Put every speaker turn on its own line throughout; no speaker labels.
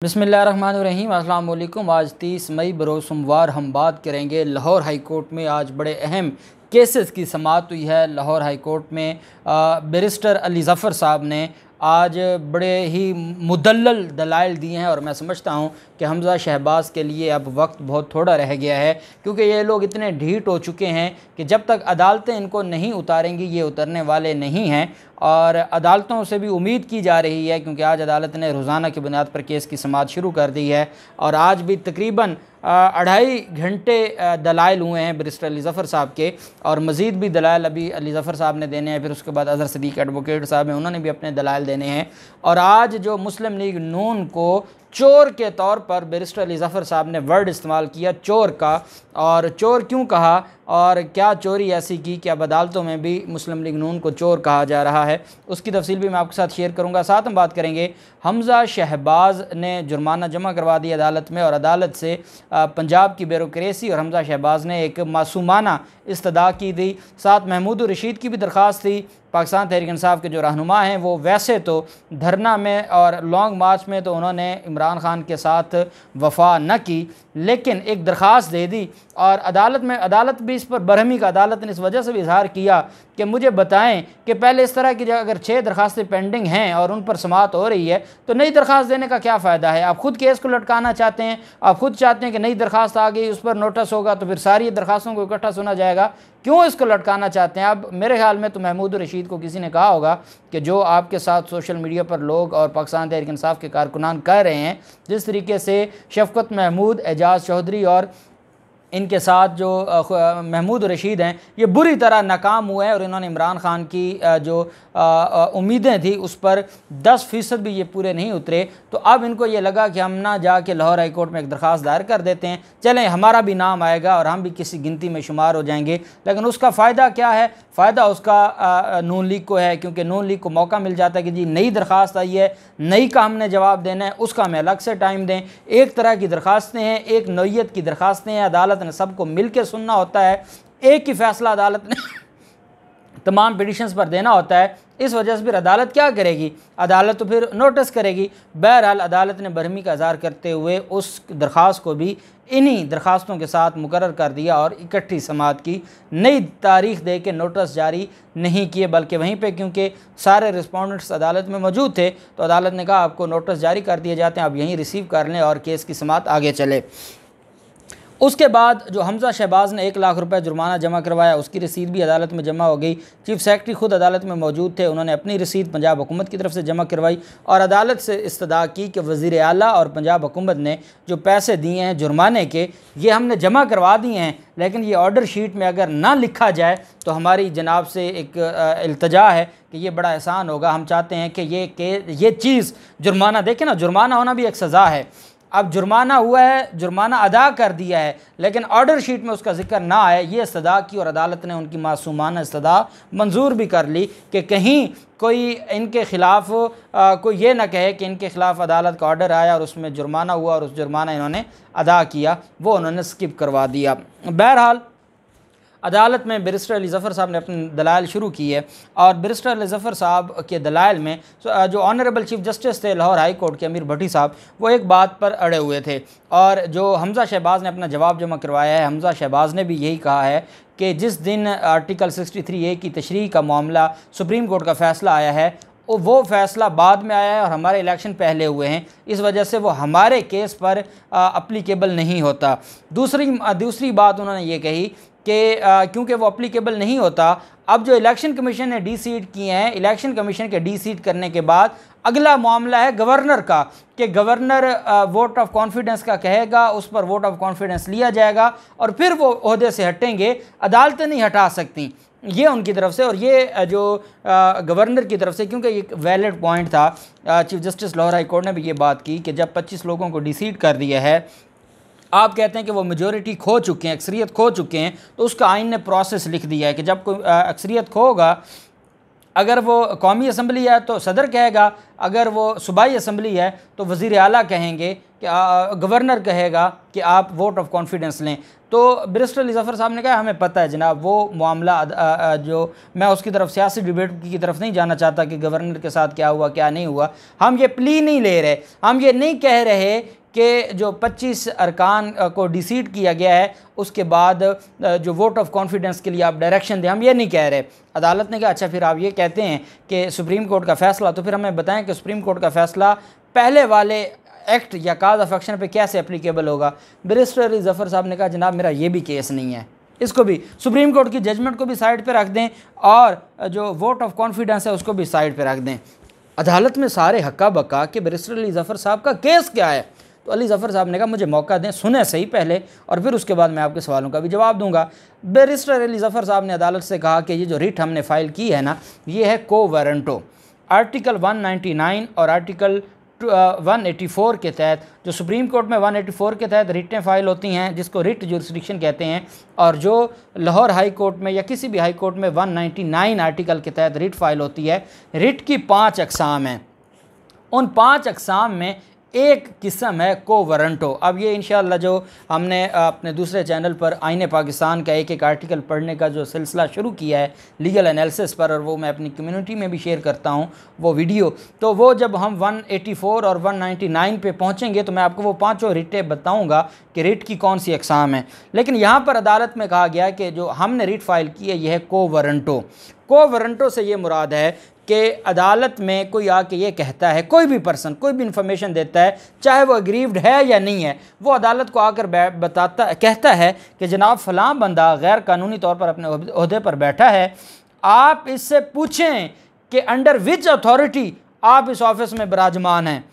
बिस्मिल्लाहिर्रहमानिर्रहीम। अस्सलाम वालेकुम। आज 30 मई बरोज़ सोमवार हम बात करेंगे लाहौर हाई कोर्ट में आज बड़े अहम केसेस की समाअत हुई है। लाहौर हाई कोर्ट में बैरिस्टर अली ज़फ़र साहब ने आज बड़े ही मुदल्लल दलाइल दिए हैं और मैं समझता हूँ कि हमज़ा शहबाज के लिए अब वक्त बहुत थोड़ा रह गया है, क्योंकि ये लोग इतने ढीठ हो चुके हैं कि जब तक अदालतें इनको नहीं उतारेंगी ये उतरने वाले नहीं हैं। और अदालतों से भी उम्मीद की जा रही है, क्योंकि आज अदालत ने रोज़ाना की बुनियाद पर केस की समाअत शुरू कर दी है और आज भी तकरीबन 2.5 घंटे दलाइल हुए हैं बैरिस्टर अली ज़फ़र साहब के, और मज़ीद भी दलाइल अभी अली ज़फ़र साहब ने देने हैं। फिर उसके बाद अज़हर सिद्दीक़ एडवोकेट साहब हैं, उन्होंने भी अपने दलाइल देने हैं। और आज जो मुस्लिम लीग नून को चोर के तौर पर बैरिस्टर अली ज़फ़र साहब ने वर्ड इस्तेमाल किया चोर का, और चोर क्यों कहा और क्या चोरी ऐसी की कि अब अदालतों में भी मुस्लिम लीग नून को चोर कहा जा रहा है, उसकी तफसील भी मैं आपके साथ शेयर करूंगा। साथ हम बात करेंगे हमज़ा शहबाज ने जुर्माना जमा करवा दिया अदालत में, और अदालत से पंजाब की ब्यूरोक्रेसी और हमज़ा शहबाज ने एक मासूमाना इस्तदा की थी। साथ महमूद रशीद की भी दरख्वास्त थी। पाकिस्तान तहरीक इंसाफ के जो रहनुमा हैं वो वैसे तो धरना में और लॉन्ग मार्च में तो उन्होंने इमरान खान के साथ वफा न की, लेकिन एक दरख्वास्त दे दी और अदालत भी इस पर बरहमी का अदालत ने इस वजह से भी इजहार किया कि मुझे बताएं कि पहले इस तरह की अगर 6 दरख्वास्तें पेंडिंग हैं और उन पर समाअत हो रही है तो नई दरख्वास्त देने का क्या फ़ायदा है। आप खुद केस को लटकाना चाहते हैं, आप खुद चाहते हैं कि नई दरख्वास्त आ गई उस पर नोटिस होगा तो फिर सारी दरख्वास्तों को इकट्ठा सुना जाएगा, क्यों इसको लटकाना चाहते हैं। अब मेरे ख्याल में तो महमूद रशीद को किसी ने कहा होगा कि जो आपके साथ सोशल मीडिया पर लोग और पाकिस्तान तहरीक इंसाफ के कारकुनान कर रहे हैं, जिस तरीके से शफकत महमूद, एजाज चौधरी और इनके साथ जो महमूद रशीद हैं, ये बुरी तरह नाकाम हुए हैं और इन्होंने इमरान खान की जो उम्मीदें थी उस पर 10% भी ये पूरे नहीं उतरे। तो अब इनको ये लगा कि हम ना जाके लाहौर हाई कोर्ट में एक दरख्वास्त दायर कर देते हैं, चलें हमारा भी नाम आएगा और हम भी किसी गिनती में शुमार हो जाएंगे। लेकिन उसका फ़ायदा क्या है? फ़ायदा उसका नून लीग को है, क्योंकि नून लीग को मौका मिल जाता है कि जी नई दरख्वास्त आई है, नई का हमने जवाब देना है, उसका हमें अलग से टाइम दें। एक तरह की दरख्वास्तें हैं, एक नौइयत की दरख्वास्तें हैं, अदालत ने सबको मिल के सुनना होता है, एक ही फ़ैसला अदालत ने तमाम पिटिशंस पर देना होता है। इस वजह से फिर अदालत क्या करेगी? अदालत तो फिर नोटिस करेगी। बहरहाल अदालत ने बरहमी का इज़हार करते हुए उस दरख्वास्त को भी इन्हीं दरख्वास्तों के साथ मुकर्रर कर दिया और इकट्ठी समाअत की नई तारीख दे के नोटिस जारी नहीं किए, बल्कि वहीं पे क्योंकि सारे रिस्पोंडेंट्स अदालत में मौजूद थे तो अदालत ने कहा आपको नोटिस जारी कर दिए जाते हैं, आप यहीं रिसीव कर लें और केस की समाअत आगे चले। उसके बाद जो हमज़ा शहबाज ने 1 लाख रुपए जुर्माना जमा करवाया, उसकी रसीद भी अदालत में जमा हो गई। चीफ सेक्रेटरी ख़ुद अदालत में मौजूद थे, उन्होंने अपनी रसीद पंजाब हुकूमत की तरफ से जमा करवाई और अदालत से इस्तदा की कि वज़ीर आला और पंजाब हुकूमत ने जो पैसे दिए हैं जुर्माने के, ये हमने जमा करवा दिए हैं, लेकिन ये ऑर्डर शीट में अगर ना लिखा जाए तो हमारी जनाब से एक इल्तजा है कि ये बड़ा एहसान होगा। हम चाहते हैं कि ये चीज़ जुर्माना, देखें ना, जुर्माना होना भी एक सज़ा है। अब जुर्माना हुआ है, जुर्माना अदा कर दिया है, लेकिन ऑर्डर शीट में उसका जिक्र ना आए, ये इस्तदा की और अदालत ने उनकी मासूमाना इस्तदा मंजूर भी कर ली कि कहीं कोई इनके ख़िलाफ़ कोई ये ना कहे कि इनके ख़िलाफ़ अदालत का ऑर्डर आया और उसमें जुर्माना हुआ और उस जुर्माना इन्होंने अदा किया, वो उन्होंने स्किप करवा दिया। बहरहाल अदालत में बैरिस्टर अली ज़फ़र साहब ने अपनी दलाइल शुरू की है और बैरिस्टर अली ज़फ़र साहब के दलाइल में जो ऑनरेबल चीफ जस्टिस थे लाहौर हाई कोर्ट के अमीर भट्टी साहब, वो एक बात पर अड़े हुए थे और जो हमज़ा शहबाज ने अपना जवाब जमा करवाया है, हमज़ा शहबाज ने भी यही कहा है कि जिस दिन आर्टिकल 63A की तशरीह का मामला सुप्रीम कोर्ट का फ़ैसला आया है वो फ़ैसला बाद में आया है और हमारे इलेक्शन पहले हुए हैं, इस वजह से वो हमारे केस पर अप्लीकेबल नहीं होता। दूसरी बात उन्होंने ये कही कि क्योंकि वो अप्लीकेबल नहीं होता, अब जो इलेक्शन कमीशन ने डी-सीट किए हैं, इलेक्शन कमीशन के डी-सीट करने के बाद अगला मामला है गवर्नर का कि गवर्नर वोट ऑफ कॉन्फिडेंस का कहेगा, उस पर वोट ऑफ कॉन्फिडेंस लिया जाएगा और फिर वो ओहदे से हटेंगे, अदालतें नहीं हटा सकती, ये उनकी तरफ से। और ये जो गवर्नर की तरफ से, क्योंकि एक वैलिड पॉइंट था, chief justice Lahore high court ने भी ये बात की कि जब 25 लोगों को डी-सीट कर दिया है, आप कहते हैं कि वो मेजॉरिटी खो चुके हैं, अक्सरियत खो चुके हैं, तो उसका आइन ने प्रोसेस लिख दिया है कि जब कोई अक्सरियत खोगा, अगर वो कौमी असम्बली है तो सदर कहेगा, अगर वो सूबाई असम्बली है तो वज़ीर आला कहेंगे कि गवर्नर कहेगा कि आप वोट ऑफ कॉन्फिडेंस लें। तो बैरिस्टर अली ज़फ़र साहब ने कहा हमें पता है जनाब, वो मामला जो मैं उसकी तरफ सियासी डिबेट की तरफ नहीं जाना चाहता कि गवर्नर के साथ क्या हुआ क्या नहीं हुआ। हम ये प्ली नहीं ले रहे, हम ये नहीं कह रहे कि जो 25 अरकान को डिसीड किया गया है उसके बाद जो वोट ऑफ कॉन्फिडेंस के लिए आप डायरेक्शन दें, हम ये नहीं कह रहे। अदालत ने कहा अच्छा फिर आप ये कहते हैं कि सुप्रीम कोर्ट का फ़ैसला, तो फिर हमें बताएं कि सुप्रीम कोर्ट का फ़ैसला पहले वाले एक्ट या काज ऑफ एक्शन पे कैसे एप्लीकेबल होगा। बैरिस्टर अली ज़फ़र साहब ने कहा जनाब मेरा ये भी केस नहीं है, इसको भी सुप्रीम कोर्ट की जजमेंट को भी साइड पे रख दें और जो वोट ऑफ कॉन्फिडेंस है उसको भी साइड पे रख दें। अदालत में सारे हक्का बक्का कि बैरिस्टर अली ज़फ़र साहब का केस क्या है। तो अली ज़फ़र साहब ने कहा मुझे मौका दें, सुने सही पहले और फिर उसके बाद मैं आपके सवालों का भी जवाब दूंगा। बैरिस्टर अली ज़फ़र साहब ने अदालत से कहा कि ये जो रिट हमने फ़ाइल की है ना, ये है को वारंटो। आर्टिकल 199 और आर्टिकल 184 के तहत, जो सुप्रीम कोर्ट में 184 के तहत रिटें फ़ाइल होती हैं जिसको रिट जुरिस्डिक्शन कहते हैं, और जो लाहौर हाई कोर्ट में या किसी भी हाई कोर्ट में 199 आर्टिकल के तहत रिट फ़ाइल होती है। रिट की 5 अक़साम हैं, उन 5 अक़साम में एक किस्म है को वारंटो। अब ये इंशाअल्लाह जो हमने अपने दूसरे चैनल पर आईने पाकिस्तान का एक एक आर्टिकल पढ़ने का जो सिलसिला शुरू किया है लीगल एनालिसिस पर, और वो मैं अपनी कम्युनिटी में भी शेयर करता हूँ वो वीडियो, तो वो जब हम 184 और 199 पे पहुँचेंगे तो मैं आपको वो 5 रिटें बताऊँगा कि रिट की कौन सी अक़साम है। लेकिन यहाँ पर अदालत में कहा गया कि जो हमने रिट फ़ाइल की है यह है को वारंटो। को वारंटो से ये मुराद है कि अदालत में कोई आके ये कहता है, कोई भी पर्सन कोई भी इंफॉर्मेशन देता है, चाहे वो अग्रीव्ड है या नहीं है, वो अदालत को आकर कहता है कि जनाब फ़लाँ बंदा गैर कानूनी तौर पर अपने ओहदे पर बैठा है, आप इससे पूछें कि अंडर विच अथॉरिटी आप इस ऑफिस में विराजमान हैं।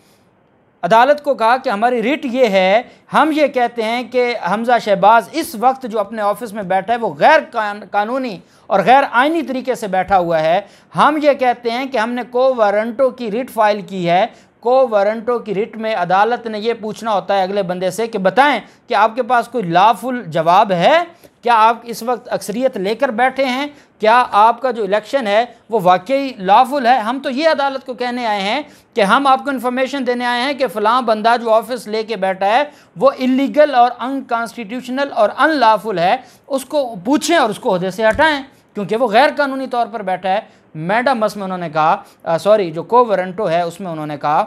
अदालत को कहा कि हमारी रिट ये है, हम ये कहते हैं कि हमज़ा शहबाज इस वक्त जो अपने ऑफिस में बैठा है वो गैर कानूनी और गैर आइनी तरीके से बैठा हुआ है। हम ये कहते हैं कि हमने को वारंटो की रिट फाइल की है। को वारंटो की रिट में अदालत ने ये पूछना होता है अगले बंदे से कि बताएं कि आपके पास कोई लॉफुल जवाब है, क्या आप इस वक्त अक्सरियत लेकर बैठे हैं, क्या आपका जो इलेक्शन है वो वाकई लॉफुल है। हम तो ये अदालत को कहने आए हैं कि हम आपको इन्फॉर्मेशन देने आए हैं कि फ़लाँ बंदा जो ऑफिस लेके बैठा है वो इलीगल और अनकॉन्स्टिट्यूशनल और अनलॉफुल है, उसको पूछें और उसको ओहदे से हटाएं क्योंकि वो गैर कानूनी तौर पर बैठा है। मैडामस में उन्होंने कहा जो को वारंटो है उसमें उन्होंने कहा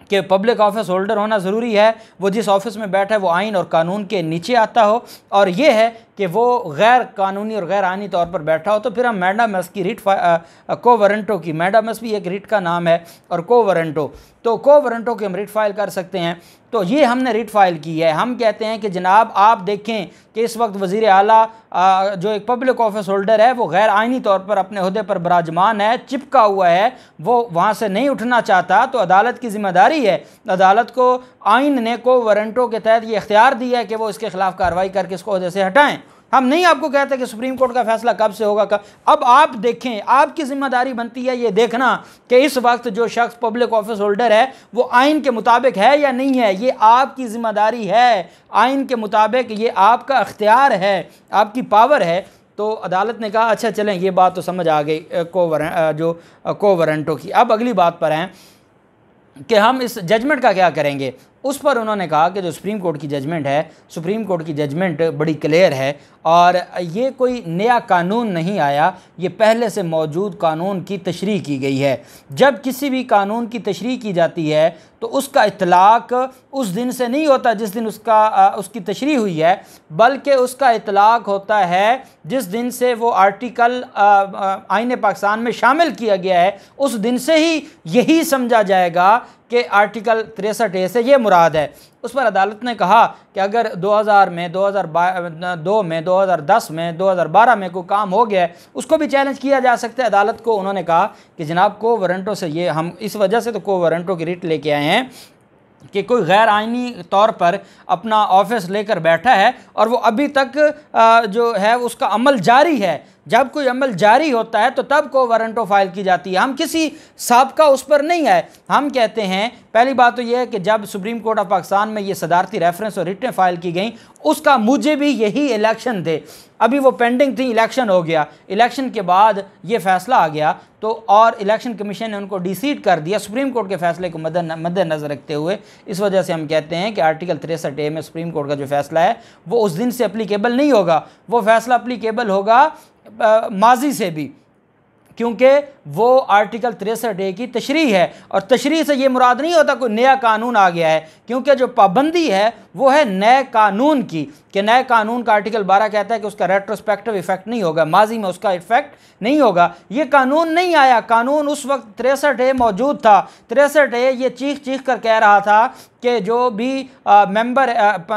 कि पब्लिक ऑफिस होल्डर होना ज़रूरी है, वो जिस ऑफिस में बैठा है वो आइन और कानून के नीचे आता हो, और ये है कि वो गैर कानूनी और गैर आइनी तौर पर बैठा हो। तो फिर हम मैडामस की रिट को वारंटो की, मैडामस भी एक रिट का नाम है और को वारंटो, तो को वारंटो की हम रिट फाइल कर सकते हैं। तो ये हमने रिट फाइल की है। हम कहते हैं कि जनाब आप देखें कि इस वक्त वज़ीर आला जो एक पब्लिक ऑफिस होल्डर है वो गैर आइनी तौर पर अपने ओहदे पर विराजमान है, चिपका हुआ है, वो वहाँ से नहीं उठना चाहता, तो अदालत की ज़िम्मेदारी है, अदालत को आइन ने को वारंटो के तहत ये इख्तियार दिया है कि वो इसके खिलाफ कार्रवाई करके इसको ओहदे से हटाएं। हम नहीं आपको कहते कि सुप्रीम कोर्ट का फैसला कब से होगा कब। अब आप देखें, आपकी जिम्मेदारी बनती है ये देखना कि इस वक्त जो शख्स पब्लिक ऑफिस होल्डर है वो आइन के मुताबिक है या नहीं है। ये आपकी जिम्मेदारी है, आइन के मुताबिक ये आपका अख्तियार है, आपकी पावर है। तो अदालत ने कहा अच्छा चलें, ये बात तो समझ आ गई को वारंटो की। अब अगली बात पर हैं कि हम इस जजमेंट का क्या करेंगे। उस पर उन्होंने कहा कि जो सुप्रीम कोर्ट की जजमेंट है, सुप्रीम कोर्ट की जजमेंट बड़ी क्लियर है और ये कोई नया कानून नहीं आया, ये पहले से मौजूद कानून की तशरीह की गई है। जब किसी भी कानून की तशरीह की जाती है तो उसका इतलाक़ उस दिन से नहीं होता जिस दिन उसकी तशरीह हुई है, बल्कि उसका इतलाक़ होता है जिस दिन से वो आर्टिकल आईने पाकिस्तान में शामिल किया गया है, उस दिन से ही यही समझा जाएगा कि आर्टिकल 63A से ये मुराद है। उस पर अदालत ने कहा कि अगर 2000 में, 2002 में, 2010 में, 2012 में कोई काम हो गया है उसको भी चैलेंज किया जा सकता है। अदालत को उन्होंने कहा कि जनाब को वारंटो से ये हम इस वजह से तो को वारंटो की रिट लेके आए हैं कि कोई गैर आइनी तौर पर अपना ऑफिस लेकर बैठा है और वो अभी तक जो है उसका अमल जारी है, जब कोई अमल जारी होता है तो तब को वारंटो फाइल की जाती है। हम किसी साबका उस पर नहीं आए। हम कहते हैं पहली बात तो यह है कि जब सुप्रीम कोर्ट ऑफ पाकिस्तान में ये सदारती रेफरेंस और रिटें फाइल की गई, उसका मुझे भी यही इलेक्शन थे, अभी वो पेंडिंग थी, इलेक्शन हो गया, इलेक्शन के बाद ये फैसला आ गया तो और इलेक्शन कमीशन ने उनको डिसीड कर दिया सुप्रीम कोर्ट के फैसले को मद्देनज़र रखते हुए। इस वजह से हम कहते हैं कि आर्टिकल 63A में सुप्रीम कोर्ट का जो फैसला है वो उस दिन से अप्लीकेबल नहीं होगा, वो फैसला अप्लीकेबल होगा माजी से भी, क्योंकि वो आर्टिकल 63A की तशरीह है। और तशरीह से ये मुराद नहीं होता कोई नया कानून आ गया है, क्योंकि जो पाबंदी है वो है नए कानून की, कि नए कानून का आर्टिकल 12 कहता है कि उसका रेट्रोस्पेक्टिव इफेक्ट नहीं होगा, माजी में उसका इफेक्ट नहीं होगा। ये कानून नहीं आया, कानून उस वक्त 63A मौजूद था। 63A ये चीख चीख कर कह रहा था कि जो भी मेंबर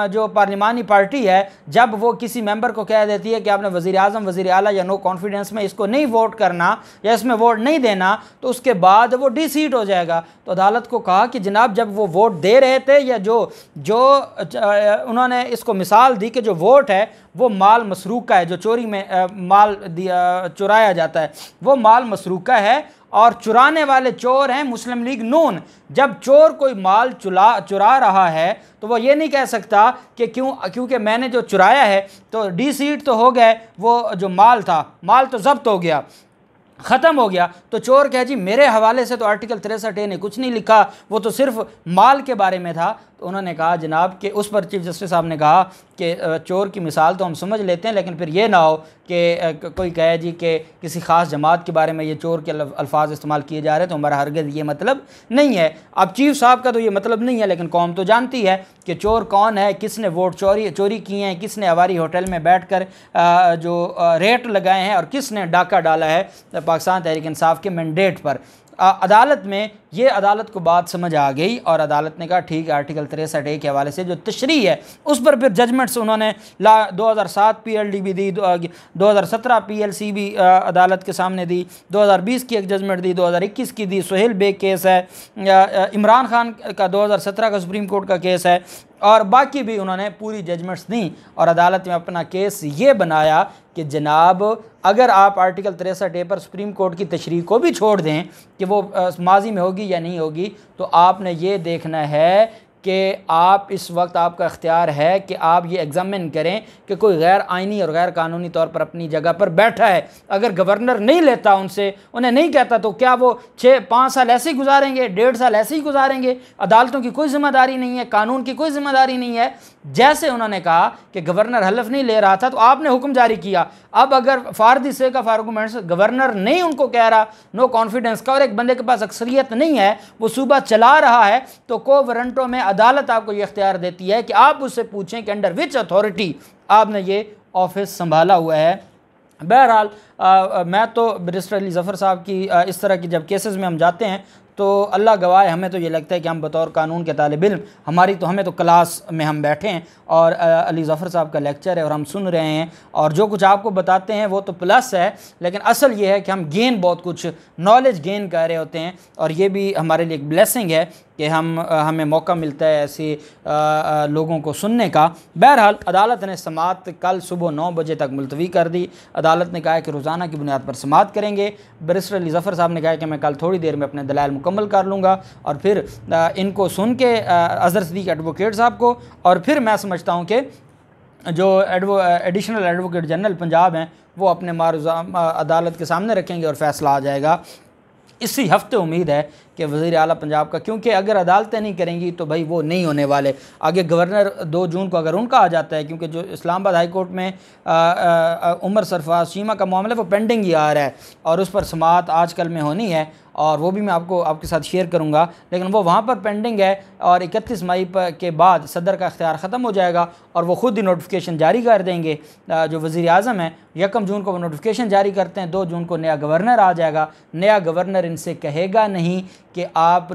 जो पार्लिमानी पार्टी है, जब वो किसी मेंबर को कह देती है कि आपने वज़ीर आज़म, वज़ीर आला या नो कॉन्फिडेंस में इसको नहीं वोट करना या इसमें वोट नहीं देना, तो उसके बाद वो डिसीट हो जाएगा। तो अदालत को कहा कि जनाब जब वो वोट दे रहे थे या जो उन्होंने इसको मिसाल दी कि जो वोट है वो माल मसरूका है, जो चोरी में माल चुराया जाता है वो माल मसरूका है, और चुराने वाले चोर हैं मुस्लिम लीग नून। जब चोर कोई माल चुरा रहा है तो वो ये नहीं कह सकता कि क्योंकि मैंने जो चुराया है तो डिसीट तो हो गए, वो जो माल था, माल तो जब्त हो गया, ख़त्म हो गया। तो चोर कहे जी मेरे हवाले से तो आर्टिकल 63A ने कुछ नहीं लिखा, वो तो सिर्फ माल के बारे में था। तो उन्होंने कहा जनाब कि उस पर चीफ जस्टिस साहब ने कहा कि चोर की मिसाल तो हम समझ लेते हैं, लेकिन फिर ये ना हो कि कोई कहे जी कि किसी ख़ास जमात के बारे में ये चोर के अल्फाज इस्तेमाल किए जा रहे हैं, तो हमारा हरगिज़ ये मतलब नहीं है। अब चीफ साहब का तो ये मतलब नहीं है, लेकिन कौम तो जानती है कि चोर कौन है, किसने वोट चोरी किए हैं, किसने हवारी होटल में बैठ कर जो रेट लगाए हैं और किसने डाका डाला है पाकिस्तान तहरीक इंसाफ के मैंडेट पर। अदालत में ये अदालत को बात समझ आ गई और अदालत ने कहा ठीक है, आर्टिकल 63A के हवाले से जो तशरीह है उस पर फिर जजमेंट्स उन्होंने 2007 PLD भी दी, 2017 PLC भी अदालत के सामने दी, 2020 की एक जजमेंट दी, 2021 की दी, सुहेल बेग केस है, इमरान खान का 2017 का सुप्रीम कोर्ट का केस है, और बाकी भी उन्होंने पूरी जजमेंट्स दी। और अदालत में अपना केस ये बनाया कि जनाब अगर आप आर्टिकल 63A पर सुप्रीम कोर्ट की तशरीह को भी छोड़ दें कि वो माजी में होगी या नहीं होगी, तो आपने ये देखना है कि आप इस वक्त आपका इख्तियार है कि आप ये एग्जामिन करें कि कोई गैर आइनी और गैर कानूनी तौर पर अपनी जगह पर बैठा है। अगर गवर्नर नहीं लेता उनसे, उन्हें नहीं कहता, तो क्या वो 6-5 साल ऐसे ही गुजारेंगे, 1.5 साल ऐसे ही गुजारेंगे? अदालतों की कोई जिम्मेदारी नहीं है, कानून की कोई जिम्मेदारी नहीं है। जैसे उन्होंने कहा कि गवर्नर हलफ नहीं ले रहा था तो आपने हुक्म जारी किया, अब अगर फारदी से का आर्गूमेंट्स गवर्नर नहीं उनको कह रहा नो कॉन्फिडेंस का, और एक बंदे के पास अक्सरियत नहीं है, वो सूबा चला रहा है, तो को वारंटों में अदालत आपको ये इख्तियार देती है कि आप उससे पूछें कि अंडर विच अथॉरिटी आपने ये ऑफिस संभाला हुआ है। बहरहाल मैं तो बैरिस्टर अली ज़फ़र साहब की इस तरह की जब केसेस में हम जाते हैं तो अल्लाह गवाह, हमें तो ये लगता है कि हम बतौर कानून के तालिब इल्म, हमें तो क्लास में हम बैठे हैं और अली ज़फ़र साहब का लेक्चर है और हम सुन रहे हैं, और जो कुछ आपको बताते हैं वो तो प्लस है, लेकिन असल ये है कि हम बहुत कुछ नॉलेज गेन कर रहे होते हैं, और ये भी हमारे लिए एक ब्लेसिंग है कि हमें मौका मिलता है ऐसे लोगों को सुनने का। बहरहाल अदालत ने समाअत कल सुबह 9 बजे तक मुलतवी कर दी। अदालत ने कहा है कि रोज़ाना की बुनियाद पर समाअत करेंगे। बैरिस्टर अली ज़फ़र साहब ने कहा कि मैं कल थोड़ी देर में अपने दलाइल मुकम्मल कर लूँगा और फिर इनको सुन के अज़हर सिद्दीक़ एडवोकेट साहब को, और फिर मैं समझता हूँ कि जो एडिशनल एडवोकेट जनरल पंजाब हैं वो अपने मारूज़ा अदालत के सामने रखेंगे और फ़ैसला आ जाएगा। इसी हफ्ते उम्मीद है कि वज़ीर आला पंजाब का, क्योंकि अगर अदालतें नहीं करेंगी तो भाई वो नहीं होने वाले। आगे गवर्नर 2 जून को अगर उनका आ जाता है, क्योंकि जो इस्लामाबाद हाई कोर्ट में उमर सरफराज शीमा का मामला वो पेंडिंग ही आ रहा है और उस पर समाअत आजकल में होनी है, और वो भी मैं आपके साथ शेयर करूंगा, लेकिन वो वहाँ पर पेंडिंग है और 31 मई के बाद सदर का इख्तियार ख़त्म हो जाएगा और वो ख़ुद ही नोटिफिकेशन जारी कर देंगे। जो वज़ीर आज़म है 1 जून को वो नोटिफिकेशन जारी करते हैं, 2 जून को नया गवर्नर आ जाएगा। नया गवर्नर इनसे कहेगा नहीं कि आप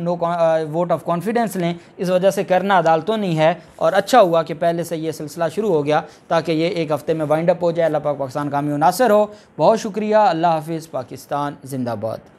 वोट ऑफ कॉन्फिडेंस लें, इस वजह से करना अदालतों नहीं है, और अच्छा हुआ कि पहले से ये सिलसिला शुरू हो गया ताकि ये 1 हफ़्ते में वाइंड अप हो जाए। अल्लाह पाक पाकिस्तान कामयाब नासिर हो। बहुत शुक्रिया। अल्लाह हाफ़िज़। पाकिस्तान ज़िंदाबाद।